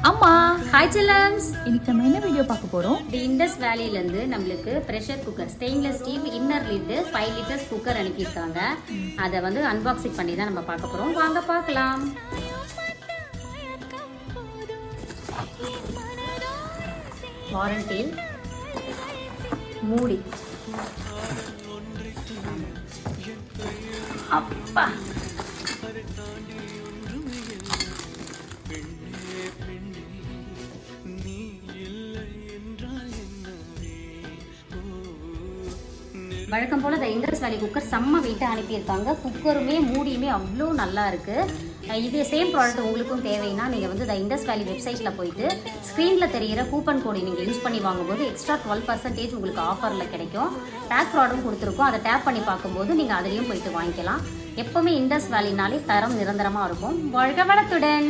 அம்மா ஹாய் செல்லம்ஸ். இன்னைக்கு நம்ம என்ன வீடியோ பார்க்க போறோம்? தி இண்டஸ் வேலியிலேருந்து நம்மளுக்கு pressure cooker stainless steel inner lid 5 litres cooker அனுப்பியிருக்காங்க. அதை வந்து அன்பாக்சிங் பண்ணி தான் நம்ம பார்க்க போகிறோம். வாங்க பார்க்கலாம். வாரண்டி, மூடி, அப்பா வழக்கம் போல் இந்த இண்டஸ் வேலி குக்கர் செம்ம வெயிட்டாக அனுப்பியிருக்காங்க. குக்கருமே மூடியுமே அவ்வளோ நல்லா இருக்குது. இது சேம் ப்ராடக்ட் உங்களுக்கும் தேவைன்னா நீங்கள் வந்து இந்த இண்டஸ் வேலி வெப்சைட்டில் போயிட்டு ஸ்க்ரீனில் தெரிகிற கூப்பன் கோடு நீங்கள் யூஸ் பண்ணி வாங்கும்போது எக்ஸ்ட்ரா 12% உங்களுக்கு ஆஃபரில் கிடைக்கும். டேக் ப்ராடக்ட் கொடுத்துருக்கோம். அதை டேப் பண்ணி பார்க்கும்போது நீங்கள் அதுலேயும் போயிட்டு வாங்கிக்கலாம். எப்போவுமே இண்டஸ் வேலினாலே தரம் நிரந்தரமாக இருக்கும். வாழ்க வளத்துடன்.